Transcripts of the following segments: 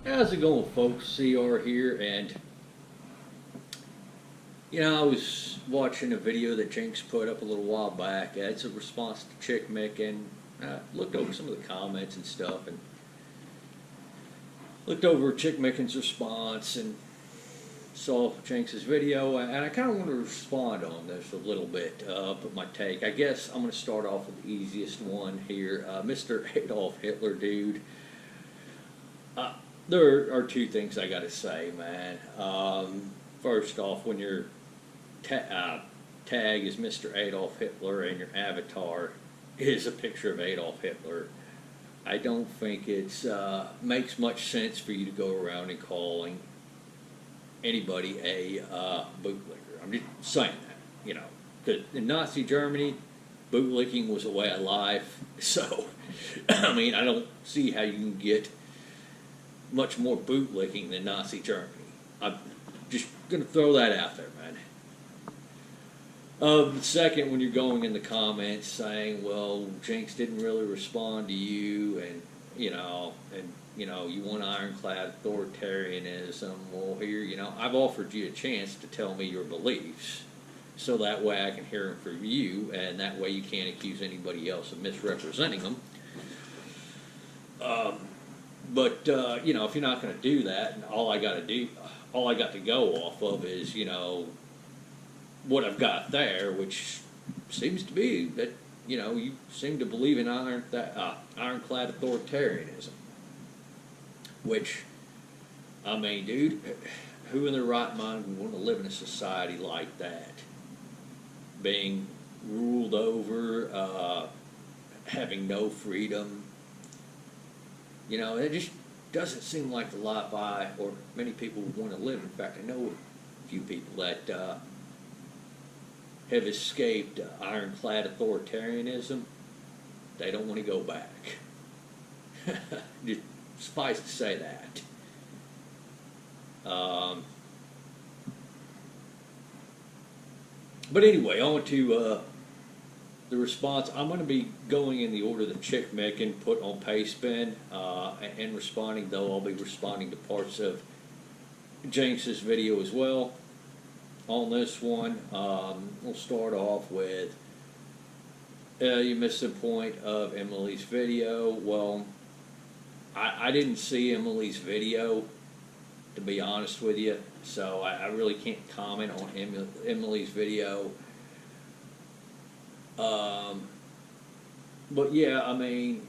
How's it going, folks? CR here, and I was watching a video that Jinx put up a little while back. It's a response to Chick Mick, and looked over some of the comments and stuff, and looked over Chick Micken's response, and saw Jinx's video, and I kind of want to respond on this a little bit, put my take. I guess I'm going to start off with the easiest one here. Mr. Adolf Hitler, dude. There are two things I got to say, man. First off, when your tag is Mr. Adolf Hitler and your avatar is a picture of Adolf Hitler, I don't think it's makes much sense for you to go around and calling anybody a bootlicker. I'm just saying that, because in Nazi Germany, bootlicking was a way of life. So, I mean, I don't see how you can get much more bootlicking than Nazi Germany. I'm just going to throw that out there, man. Second, when you're going in the comments saying, well, Jinx didn't really respond to you, and you want ironclad authoritarianism. Well, here, I've offered you a chance to tell me your beliefs, so that way I can hear them from you, and that way you can't accuse anybody else of misrepresenting them. But if you're not going to do that, and all I got to go off of is, what I've got there, which seems to be that, you seem to believe in ironclad authoritarianism. Which, I mean, dude, who in their right mind would want to live in a society like that? Being ruled over, having no freedom. It just doesn't seem like the life I or many people would want to live. In fact, I know a few people that have escaped ironclad authoritarianism. They don't want to go back. Just suffice to say that. But anyway, on to the response. I'm going to be going in the order that Chick Micken put on Pastebin, and responding, though I'll be responding to parts of Jinx's video as well. On this one, we'll start off with, you missed the point of Emily's video. Well, I didn't see Emily's video, to be honest with you, so I really can't comment on Emily's video. But yeah, I mean,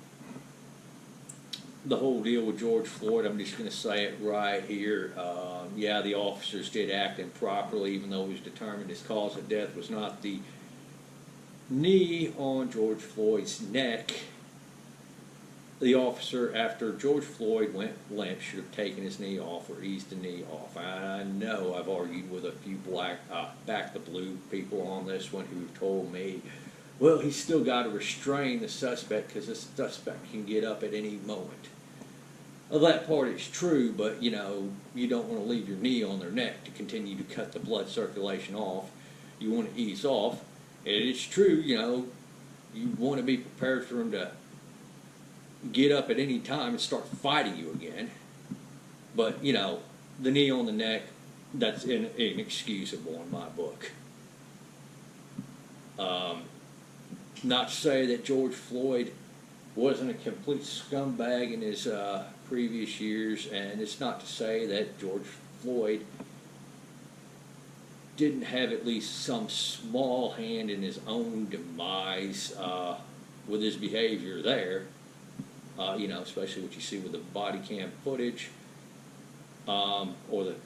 the whole deal with George Floyd, I'm just going to say it right here. Yeah, the officers did act improperly, even though it was determined his cause of death was not the knee on George Floyd's neck. The officer, after George Floyd went limp, should have taken his knee off or eased the knee off. I know I've argued with a few back the blue people on this one who told me, well, he's still got to restrain the suspect because the suspect can get up at any moment. Well, that part is true, but, you don't want to leave your knee on their neck to continue to cut the blood circulation off. You want to ease off. And it's true, you want to be prepared for them to get up at any time and start fighting you again. But, the knee on the neck, that's inexcusable in my book. Not to say that George Floyd wasn't a complete scumbag in his previous years, and it's not to say that George Floyd didn't have at least some small hand in his own demise with his behavior there. Especially what you see with the body cam footage, or the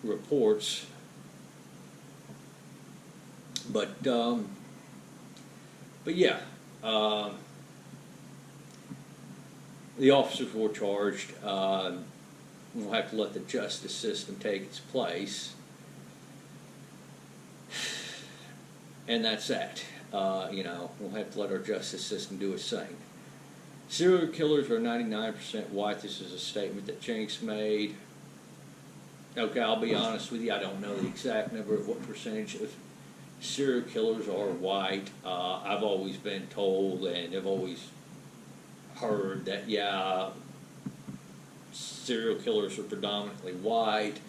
reports. But yeah, the officers were charged. We'll have to let the justice system take its place, and that's that. We'll have to let our justice system do its thing. Serial killers are 99% white. This is a statement that Jinx made. Okay, I'll be honest with you. I don't know the exact number of what percentage of serial killers are white. I've always been told, and I've always heard that, yeah, serial killers are predominantly white.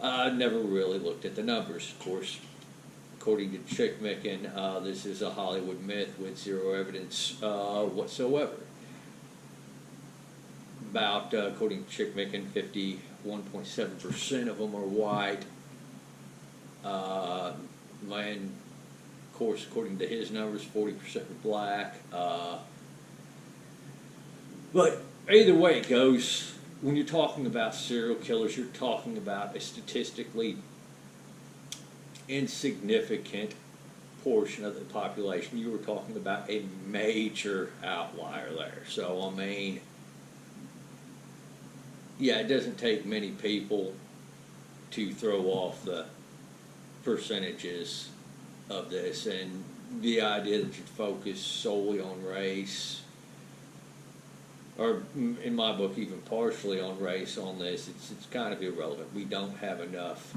I never really looked at the numbers. Of course, according to Chickmicken, this is a Hollywood myth with zero evidence whatsoever. About, according to Chickmicken, 51.7% of them are white. And of course, according to his numbers, 40% are black. But either way it goes, when you're talking about serial killers, you're talking about a statistically insignificant portion of the population. You were talking about a major outlier there. So, I mean, yeah, it doesn't take many people to throw off the percentages of this, and the idea that you focus solely on race, or in my book even partially on race on this, it's kind of irrelevant. We don't have enough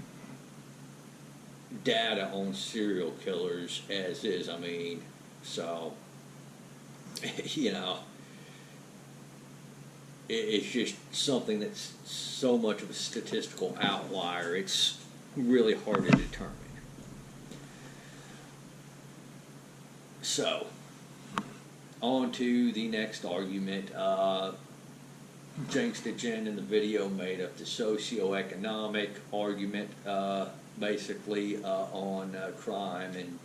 data on serial killers as is. I mean, so, you know, it's just something that's so much of a statistical outlier, it's really hard to determine. So, on to the next argument. Jinx Jen in the video made up the socioeconomic argument, basically on crime. And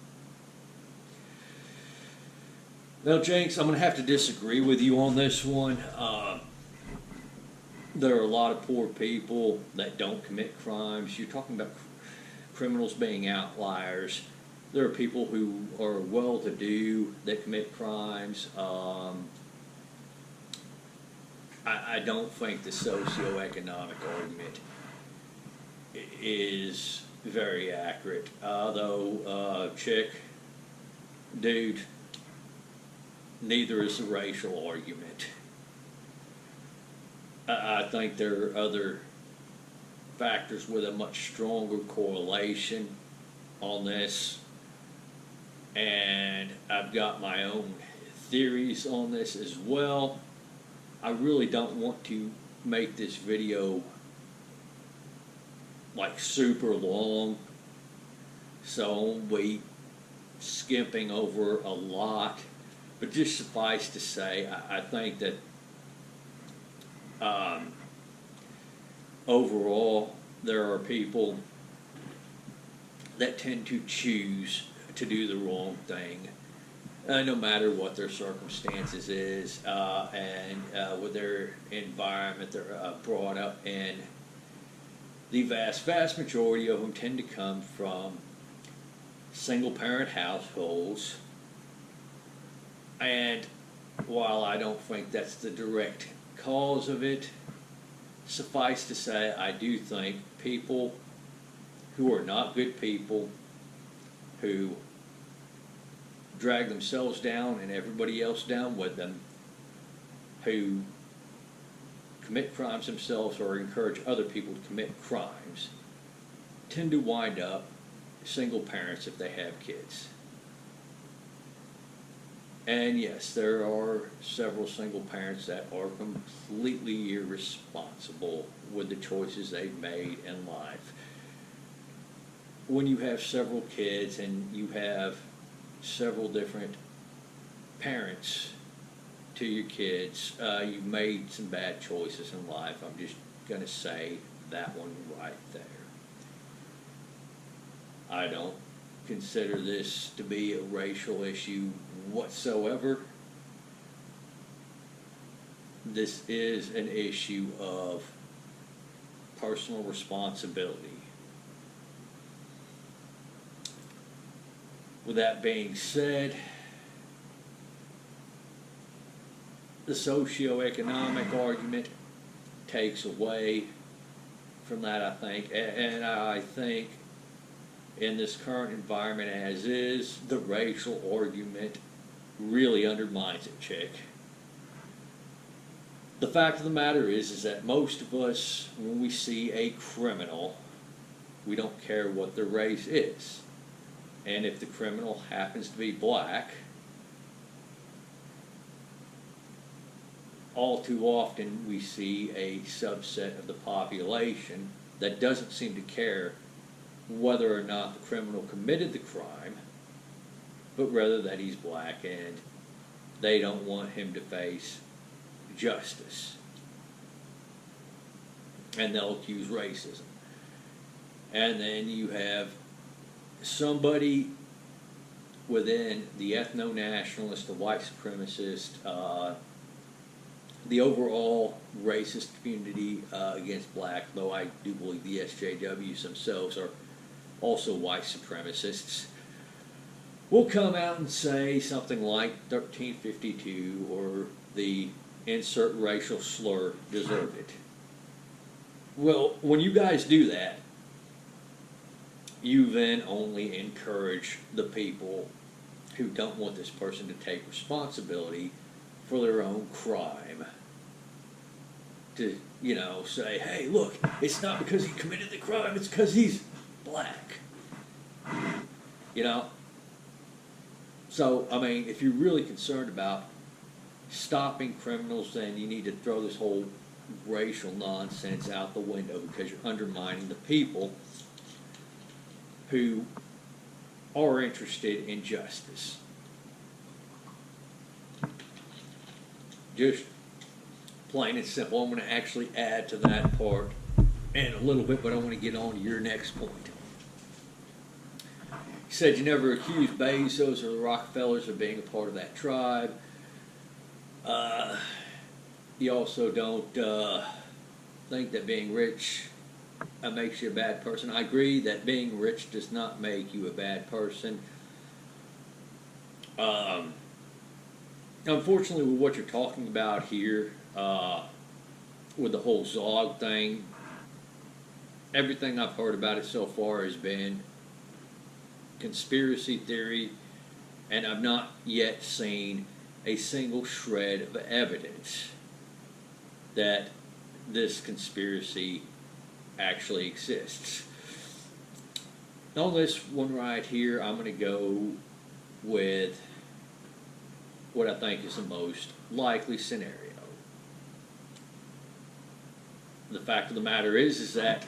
now, Jinx, I'm going to have to disagree with you on this one. There are a lot of poor people that don't commit crimes. You're talking about criminals being outliers. There are people who are well-to-do that commit crimes. I don't think the socioeconomic argument is very accurate. Though, chick, dude, neither is the racial argument. I think there are other factors with a much stronger correlation on this, and I've got my own theories on this as well. I really don't want to make this video like super long, so I'll be skipping over a lot, but just suffice to say, I think that overall, there are people that tend to choose to do the wrong thing, no matter what their circumstances is, and with their environment they're brought up in. The vast majority of them tend to come from single-parent households, and while I don't think that's the direct cause of it, suffice to say, I do think people who are not good people, who drag themselves down and everybody else down with them, who commit crimes themselves or encourage other people to commit crimes, tend to wind up single parents if they have kids. And yes, there are several single parents that are completely irresponsible with the choices they've made in life. When you have several kids and you have several different parents to your kids, you've made some bad choices in life. I'm just going to say that one right there. I don't consider this to be a racial issue whatsoever. This is an issue of personal responsibility. With that being said, the socioeconomic argument takes away from that, I think, and I think in this current environment as is, the racial argument really undermines it, chick. The fact of the matter is that most of us, when we see a criminal, we don't care what their race is. And if the criminal happens to be black, all too often we see a subset of the population that doesn't seem to care whether or not the criminal committed the crime, but rather that he's black and they don't want him to face justice. And they'll accuse racism. And then you have somebody within the ethno-nationalist, the white supremacist, the overall racist community against black, though I do believe the SJWs themselves are also white supremacists, will come out and say something like 1352 or the insert racial slur deserved it. Well, when you guys do that, you then only encourage the people who don't want this person to take responsibility for their own crime to, say, hey, look, it's not because he committed the crime, it's because he's black. So, if you're really concerned about stopping criminals, then you need to throw this whole racial nonsense out the window, because you're undermining the people who are interested in justice. Just plain and simple. I'm going to actually add to that part in a little bit, but I want to get on to your next point. He said you never accused Bezos or the Rockefellers of being a part of that tribe. You also don't think that being rich makes you a bad person. I agree that being rich does not make you a bad person. Unfortunately, with what you're talking about here, with the whole Zog thing, everything I've heard about it so far has been conspiracy theory, and I've not yet seen a single shred of evidence that this conspiracy actually exists. On this one right here, I'm going to go with what I think is the most likely scenario. The fact of the matter is that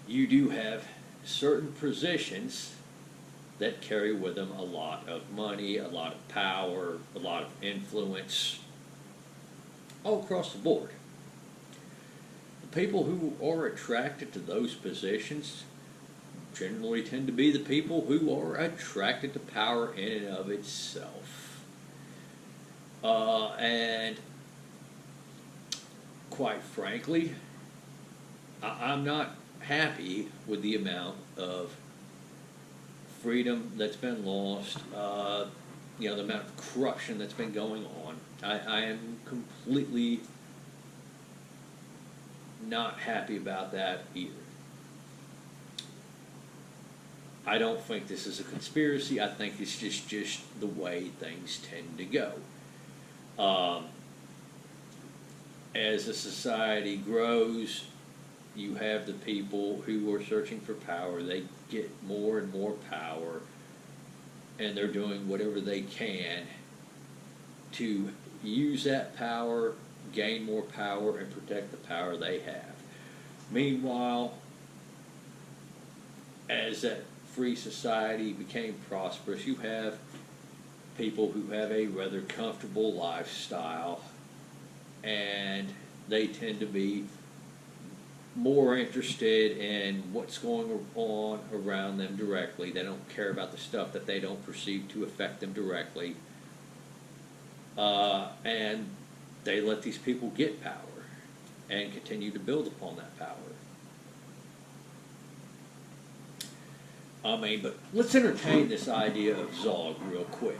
you do have certain positions that carry with them a lot of money, a lot of power, a lot of influence, all across the board. The people who are attracted to those positions generally tend to be the people who are attracted to power in and of itself. And quite frankly, I'm not happy with the amount of freedom that's been lost, the amount of corruption that's been going on. I am completely not happy about that either. I don't think this is a conspiracy. I think it's just the way things tend to go. As a society grows, you have the people who are searching for power. They get more and more power, and they're doing whatever they can to use that power, gain more power, and protect the power they have. Meanwhile, as that free society became prosperous, you have people who have a rather comfortable lifestyle, and they tend to be more interested in what's going on around them directly. They don't care about the stuff that they don't perceive to affect them directly. And they let these people get power and continue to build upon that power. But let's entertain this idea of Zog real quick.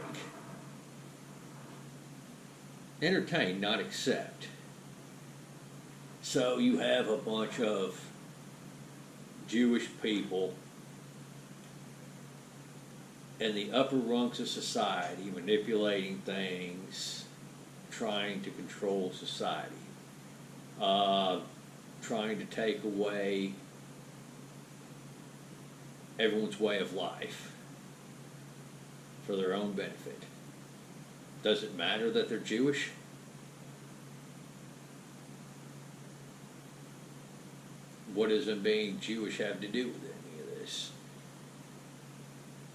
Entertain, not accept. So you have a bunch of Jewish people in the upper rungs of society manipulating things, trying to control society, trying to take away everyone's way of life for their own benefit. Does it matter that they're Jewish? what does them being Jewish have to do with any of this?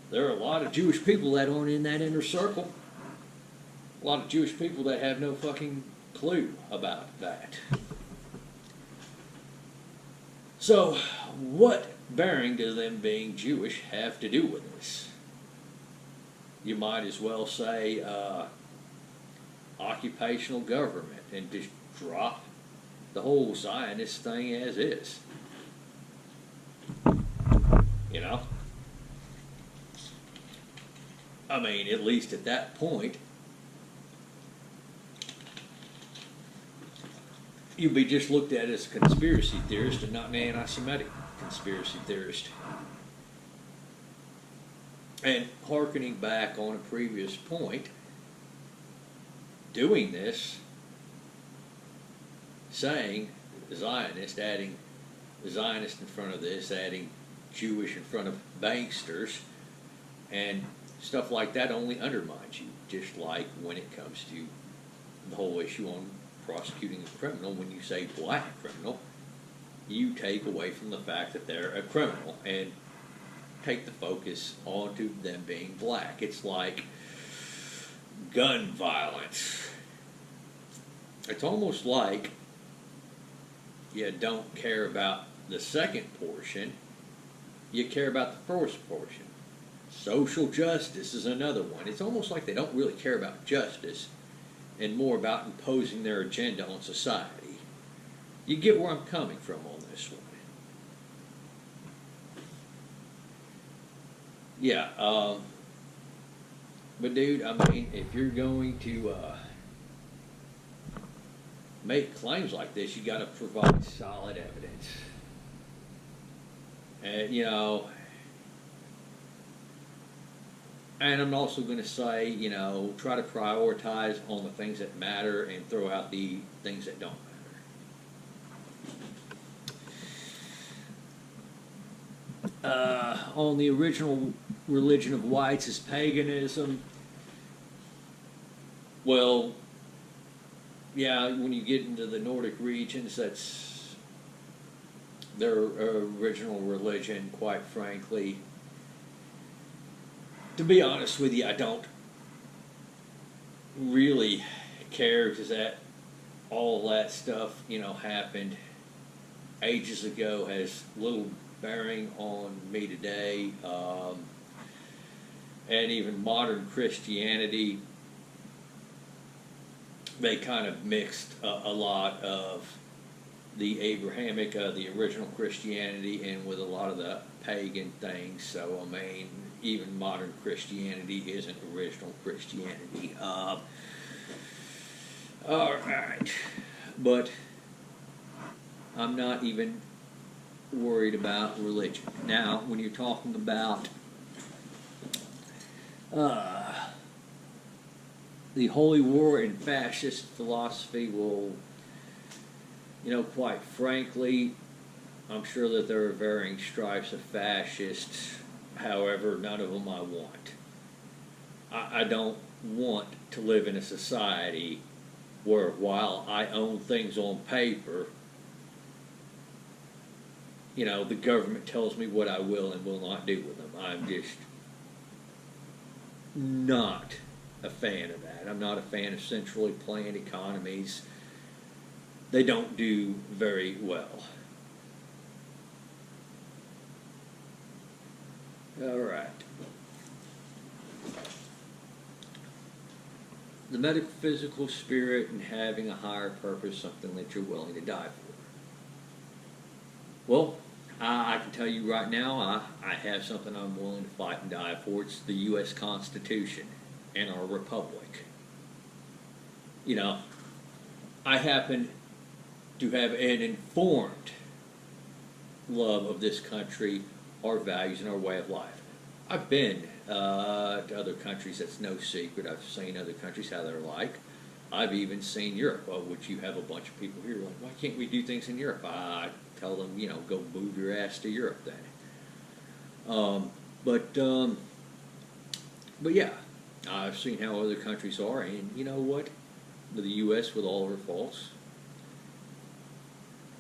There are a lot of Jewish people that aren't in that inner circle. A lot of Jewish people that have no fucking clue about that. So, what bearing do them being Jewish have to do with this? You might as well say occupational government and just drop the whole Zionist thing as is. You know? I mean, at least at that point, you'd be just looked at as a conspiracy theorist and not an anti-Semitic conspiracy theorist. And hearkening back on a previous point, doing this, saying Zionist, adding Zionist in front of this, adding Jewish in front of banksters, and stuff like that only undermines you, just like when it comes to the whole issue on prosecuting a criminal. When you say black criminal, you take away from the fact that they're a criminal and take the focus onto them being black. It's like gun violence. It's almost like you don't care about the second portion, you care about the first portion. Social justice is another one. It's almost like they don't really care about justice and more about imposing their agenda on society. You get where I'm coming from on this one. Yeah, but dude, I mean, if you're going to make claims like this, you got to provide solid evidence. And, you know, and I'm also going to say, you know, try to prioritize on the things that matter and throw out the things that don't matter. On the original religion of whites is paganism. Well, yeah, when you get into the Nordic regions, that's their original religion, quite frankly. To be honest with you, I don't really care, because that all that stuff, you know, happened ages ago, has little bearing on me today. And even modern Christianity, they kind of mixed a lot of the Abrahamic, the original Christianity, and with a lot of the pagan things. So, I mean, even modern Christianity isn't original Christianity. All right. But I'm not even worried about religion. Now, when you're talking about the holy war and fascist philosophy, well, you know, quite frankly, I'm sure that there are varying stripes of fascists. However, none of them I want. I don't want to live in a society where, while I own things on paper, you know, the government tells me what I will and will not do with them. I'm just not a fan of that. I'm not a fan of centrally planned economies. They don't do very well. All right. The metaphysical spirit and having a higher purpose, something that you're willing to die for. Well, I can tell you right now, I have something I'm willing to fight and die for. It's the U.S. Constitution and our republic. You know, I happen to have an informed love of this country, our values, and our way of life. I've been to other countries. That's no secret. I've seen other countries, how they're like. I've even seen Europe, which you have a bunch of people here like, why can't we do things in Europe? I tell them, you know, go move your ass to Europe then. But yeah, I've seen how other countries are, and you know what? The U.S., with all her faults,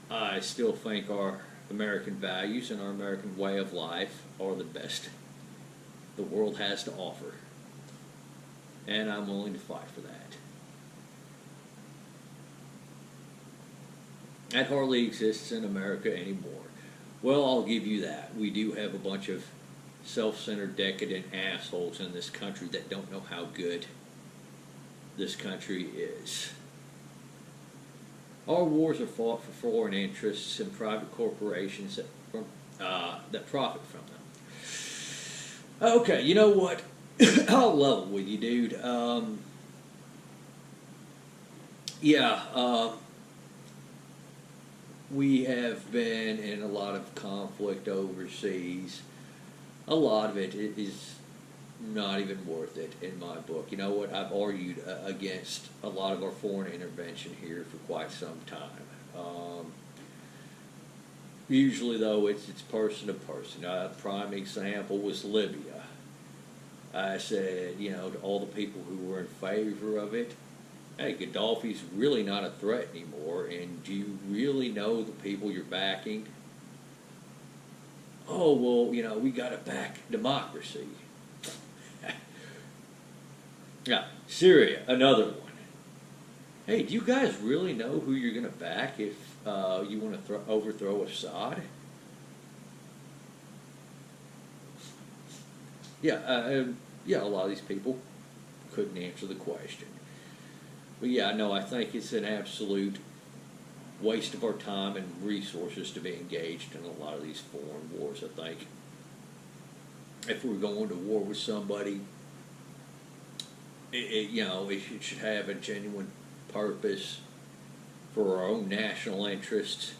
I still think our American values and our American way of life are the best the world has to offer. And I'm willing to fight for that. That hardly exists in America anymore. Well, I'll give you that. We do have a bunch of self-centered, decadent assholes in this country that don't know how good this country is. Our wars are fought for foreign interests and private corporations that profit from them. Okay, you know what? I'll level with you, dude. We have been in a lot of conflict overseas. A lot of it is not even worth it in my book. You know what? I've argued against a lot of our foreign intervention here for quite some time. Usually, though, it's person to person. A prime example was Libya. I said, you know, to all the people who were in favor of it, hey, Gaddafi's really not a threat anymore, and do you really know the people you're backing? Oh, well, you know, we got to back democracy. Yeah, Syria, another one. Hey, do you guys really know who you're going to back if you want to overthrow Assad? Yeah, a lot of these people couldn't answer the question. But yeah, no, I think it's an absolute waste of our time and resources to be engaged in a lot of these foreign wars. I think if we're going to war with somebody, it should have a genuine purpose for our own national interests,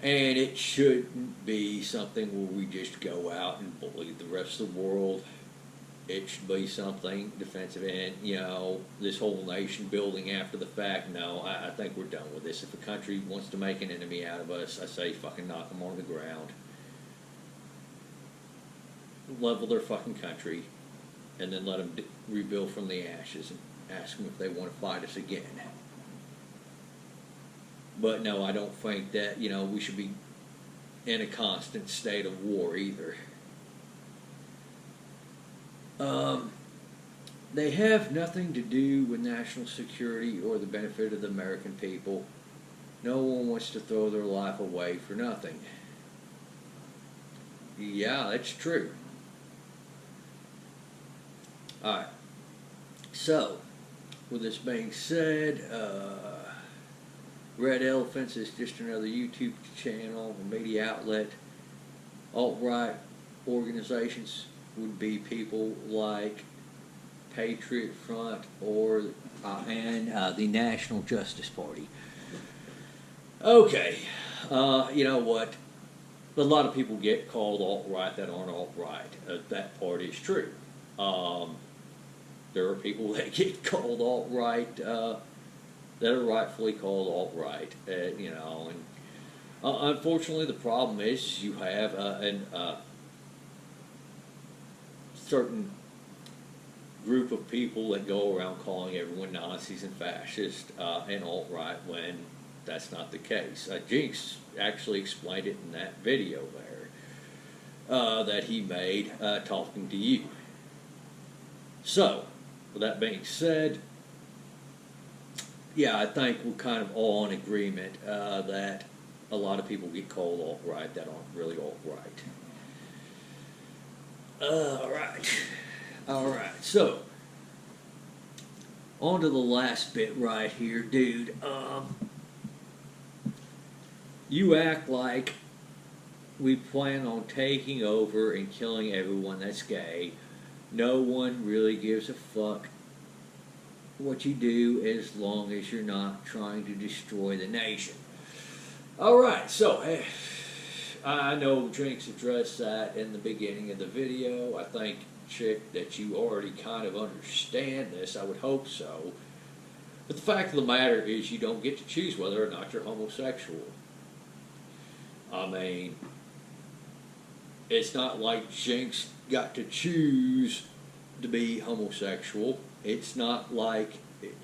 and it shouldn't be something where we just go out and bully the rest of the world. It should be something defensive, and, you know, this whole nation building after the fact, no, I think we're done with this. If a country wants to make an enemy out of us, I say fucking knock them on the ground. Level their fucking country, and then let them rebuild from the ashes and ask them if they want to fight us again. But no, I don't think that, you know, we should be in a constant state of war either. They have nothing to do with national security or the benefit of the American people. No one wants to throw their life away for nothing. Yeah, that's true. Alright. So, with this being said, Red Elephants is just another YouTube channel, a media outlet. Alt-right organizations would be people like Patriot Front or the National Justice Party. Okay, you know what? A lot of people get called alt-right that aren't alt-right. That part is true. There are people that get called alt-right that are rightfully called alt-right. You know, and unfortunately, the problem is you have a certain group of people that go around calling everyone Nazis and fascists and alt-right when that's not the case. Jinx actually explained it in that video there that he made talking to you. So, with that being said, yeah, I think we're kind of all in agreement that a lot of people get called alt-right that aren't really alt-right. Alright, so, on to the last bit right here, dude. You act like we plan on taking over and killing everyone that's gay. No one really gives a fuck what you do as long as you're not trying to destroy the nation. Alright, so, I know Drinks addressed that in the beginning of the video. I think, Chick, that you already kind of understand this. I would hope so. But the fact of the matter is you don't get to choose whether or not you're homosexual. I mean, it's not like Jinx got to choose to be homosexual. It's not like,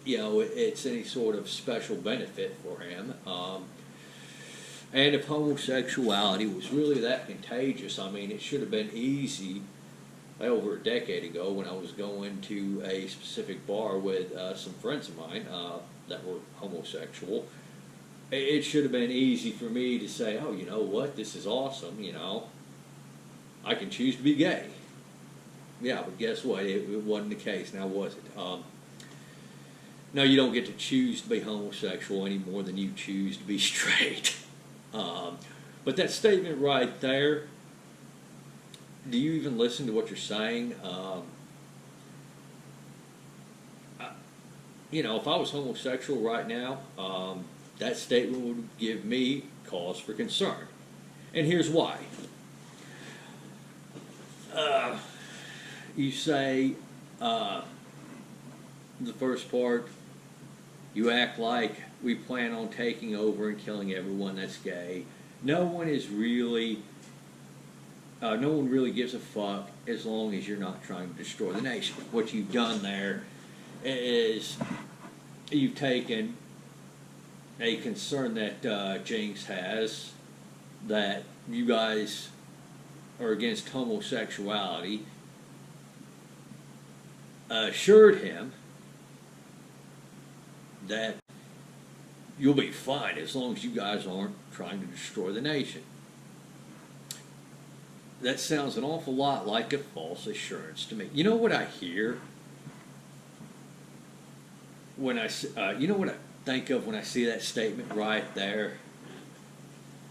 you know, it's any sort of special benefit for him. And if homosexuality was really that contagious, I mean, it should have been easy over a decade ago when I was going to a specific bar with some friends of mine that were homosexual. It should have been easy for me to say, oh, you know what, this is awesome, you know. I can choose to be gay. Yeah, but guess what? It wasn't the case, now was it? No, you don't get to choose to be homosexual any more than you choose to be straight. But that statement right there, do you even listen to what you're saying? You know, if I was homosexual right now, that statement would give me cause for concern. And here's why. You say, the first part, you act like we plan on taking over and killing everyone that's gay. No one really gives a fuck as long as you're not trying to destroy the nation. What you've done there is you've taken a concern that Jinx has, that you guys are against homosexuality, assured him that you'll be fine as long as you guys aren't trying to destroy the nation. That sounds an awful lot like a false assurance to me. You know what I hear when you know what I think of when I see that statement right there?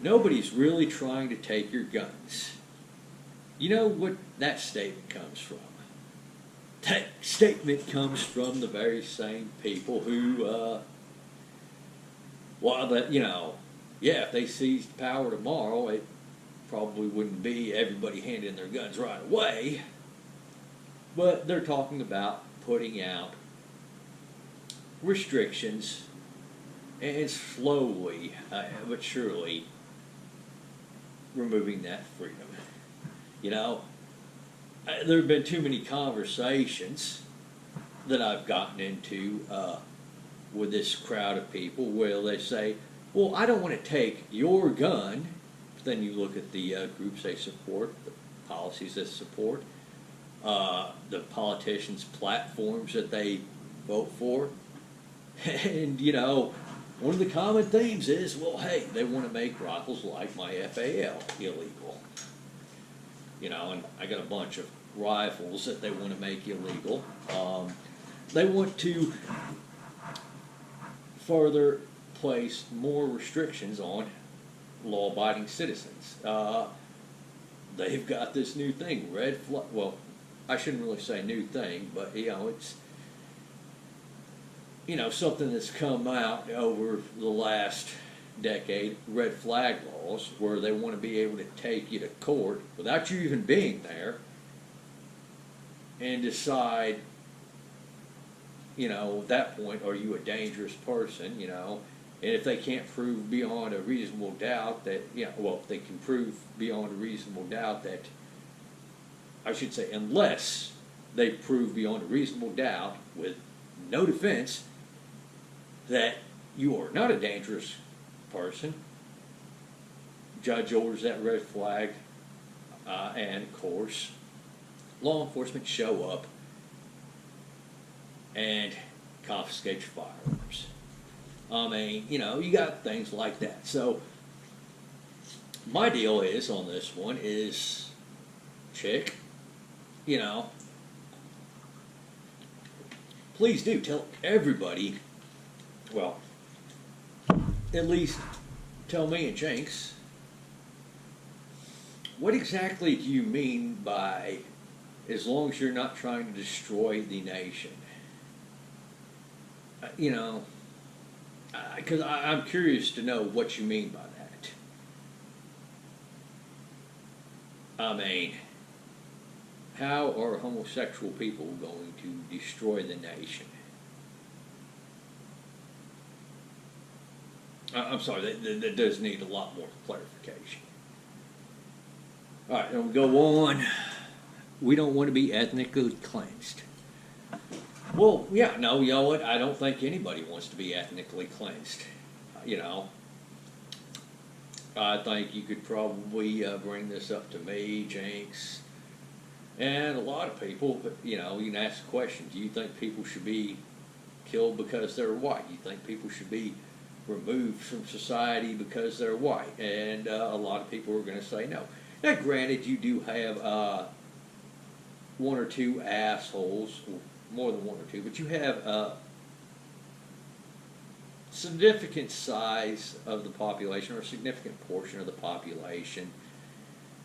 Nobody's really trying to take your guns. You know what that statement comes from? That statement comes from the very same people who, if they seized power tomorrow, it probably wouldn't be everybody handing their guns right away. But they're talking about putting out restrictions and slowly but surely removing that freedom. You know, there have been too many conversations that I've gotten into with this crowd of people where they say, well, I don't want to take your gun. But then you look at the groups they support, the policies they support, the politicians' platforms that they vote for. And, you know, one of the common themes is, well, hey, they want to make rifles like my FAL illegal. You know, and I got a bunch of rifles that they want to make illegal. They want to further place more restrictions on law-abiding citizens. They've got this new thing, red flag. Well, I shouldn't really say new thing, but you know, it's something that's come out over the last decade. Red flag laws, where they want to be able to take you to court without you even being there and decide, at that point, are you a dangerous person? And if they can't prove beyond a reasonable doubt that, if they can prove beyond a reasonable doubt that, I should say, unless they prove beyond a reasonable doubt with no defense that you are not a dangerous person, judge orders that red flag, and of course, law enforcement show up and confiscate your firearms. I mean, you got things like that. So, my deal is on this one is, chick, please do tell everybody, well, at least tell me and Jinx, what exactly do you mean by as long as you're not trying to destroy the nation? Because I'm curious to know what you mean by that. I mean, how are homosexual people going to destroy the nation? I'm sorry, that does need a lot more clarification. All right, then we go on. We don't want to be ethnically cleansed. Well, yeah, no, you know what? I don't think anybody wants to be ethnically cleansed. I think you could probably bring this up to me, Jinx, and a lot of people. But you can ask the question: do you think people should be killed because they're white? You think people should be removed from society because they're white? And a lot of people are going to say no. Now, granted, you do have one or two assholes, more than one or two, but you have significant size of the population, or a significant portion of the population,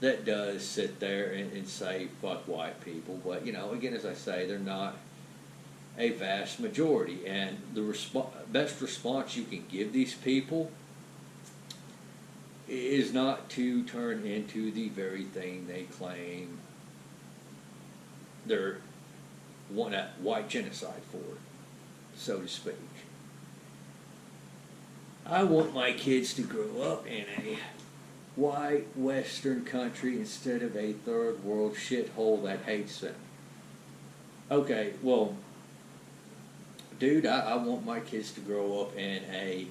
that does sit there and say fuck white people. But again, as I say, they're not a vast majority, and the best response you can give these people is not to turn into the very thing they claim they're white genocide for, so to speak. I want my kids to grow up in a white Western country instead of a third world shithole that hates them. Okay, well, dude, I want my kids to grow up in a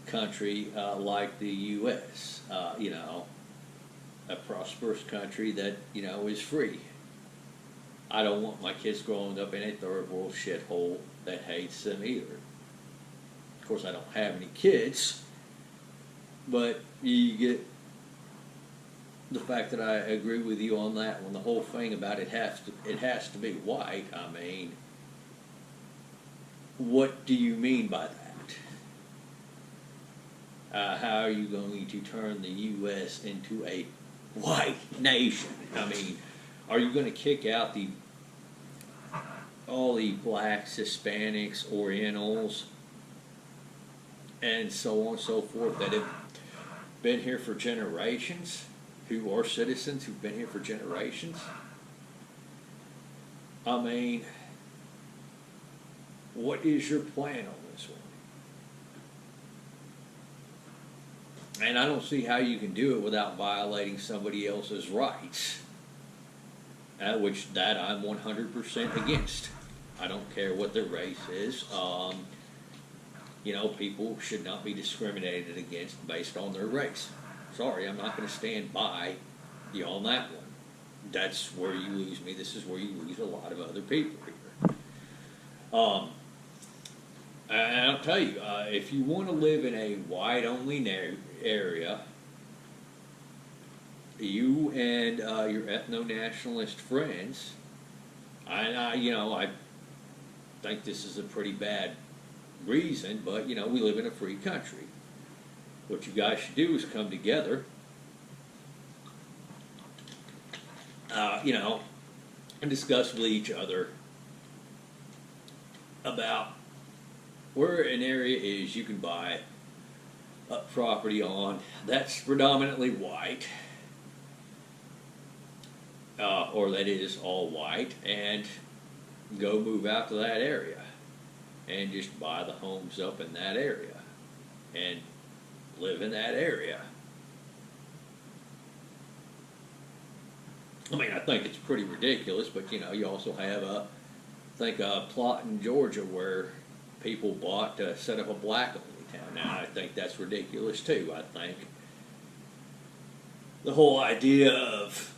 country like the U.S., a prosperous country that, is free. I don't want my kids growing up in a third world shithole that hates them either. Of course, I don't have any kids, but you get the fact that I agree with you on that one. The whole thing about it has to be white. I mean, what do you mean by that? How are you going to turn the U.S. into a white nation? I mean, are you going to kick out all the blacks, Hispanics, Orientals, and so on and so forth that have been here for generations, who are citizens who've been here for generations? I mean, what is your plan on this one? And I don't see how you can do it without violating somebody else's rights, which that I'm 100% against. I don't care what their race is. People should not be discriminated against based on their race. Sorry, I'm not going to stand by you on that one. That's where you lose me. This is where you lose a lot of other people here. And I'll tell you, if you want to live in a white-only area, you and your ethno-nationalist friends, I think this is a pretty bad reason, but we live in a free country. What you guys should do is come together, and discuss with each other about where an area is you can buy property on that's predominantly white, or that is all white, and go move out to that area and just buy the homes up in that area and live in that area. I mean, I think it's pretty ridiculous, but you also have a plot in Georgia where people bought to set up a black-only town. Now, I think that's ridiculous too. I think the whole idea of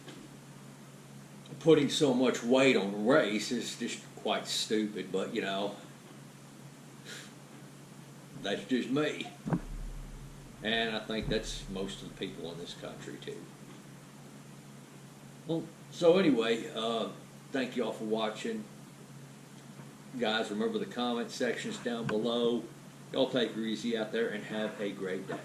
putting so much weight on race is just quite stupid, but that's just me. And I think that's most of the people in this country too. Well, so anyway, thank you all for watching. Guys, remember the comment sections down below. Y'all take it easy out there and have a great day.